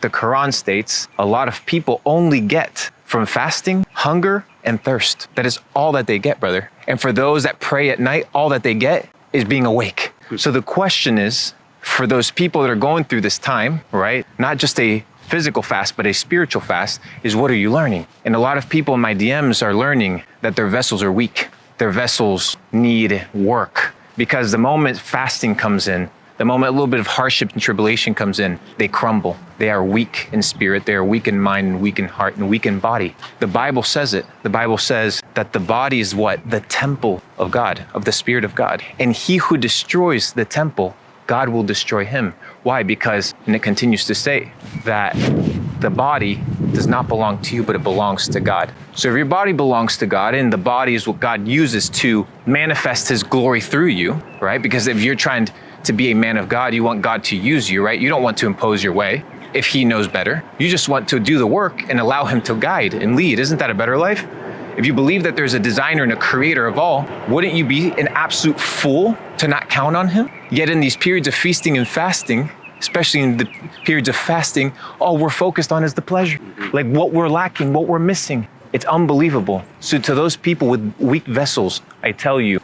The Quran states a lot of people only get from fasting hunger and thirst. That is all that they get, brother. And for those that pray at night, all that they get is being awake. So the question is, for those people that are going through this time, right, not just a physical fast, but a spiritual fast, is what are you learning? And a lot of people in my DMs are learning that their vessels are weak. Their vessels need work, because the moment fasting comes in, the moment a little bit of hardship and tribulation comes in, they crumble. They are weak in spirit, they are weak in mind and weak in heart and weak in body. The Bible says it. The Bible says that the body is what? The temple of God, of the Spirit of God. And he who destroys the temple, God will destroy him. Why? Because, and it continues to say, that the body does not belong to you, but it belongs to God. So if your body belongs to God, and the body is what God uses to manifest his glory through you, right? Because if you're trying to be a man of God, you want God to use you, right? You don't want to impose your way if he knows better. You just want to do the work and allow him to guide and lead. Isn't that a better life? If you believe that there's a designer and a creator of all, wouldn't you be an absolute fool to not count on him? Yet in these periods of feasting and fasting, especially in the periods of fasting, all we're focused on is the pleasure. Like what we're lacking, what we're missing. It's unbelievable. So to those people with weak vessels, I tell you,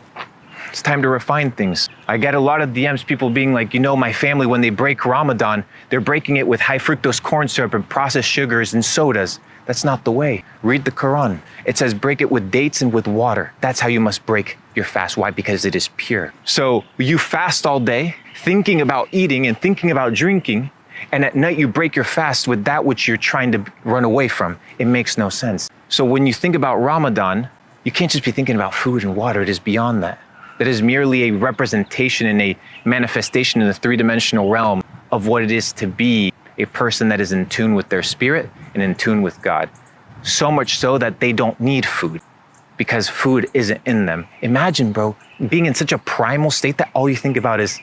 it's time to refine things. I get a lot of DMs, people being like, you know, my family, when they break Ramadan, they're breaking it with high fructose corn syrup and processed sugars and sodas. That's not the way. Read the Quran. It says break it with dates and with water. That's how you must break your fast. Why? Because it is pure. So you fast all day, thinking about eating and thinking about drinking, and at night you break your fast with that which you're trying to run away from. It makes no sense. So when you think about Ramadan, you can't just be thinking about food and water. It is beyond that. That is merely a representation and a manifestation in the three-dimensional realm of what it is to be a person that is in tune with their spirit and in tune with God. So much so that they don't need food because food isn't in them. Imagine, bro, being in such a primal state that all you think about is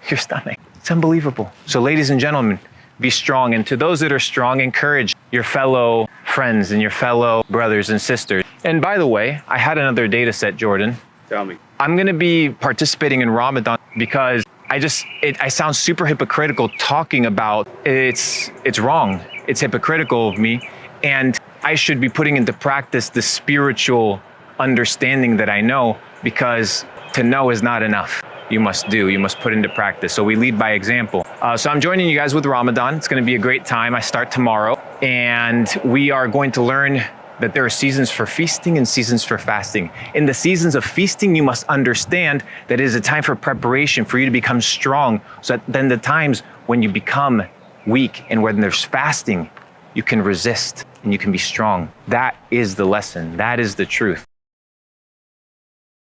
your stomach. It's unbelievable. So ladies and gentlemen, be strong. And to those that are strong, encourage your fellow friends and your fellow brothers and sisters. And by the way, I had another data set, Jordan. Tell me. I'm gonna be participating in Ramadan because I sound super hypocritical talking about it's wrong. It's hypocritical of me. And I should be putting into practice the spiritual understanding that I know, because to know is not enough. You must do, you must put into practice. So we lead by example. So I'm joining you guys with Ramadan. It's gonna be a great time. I start tomorrow, and we are going to learn that there are seasons for feasting and seasons for fasting. In the seasons of feasting, you must understand that it is a time for preparation for you to become strong, so that then the times when you become weak and when there's fasting, you can resist and you can be strong. That is the lesson. That is the truth.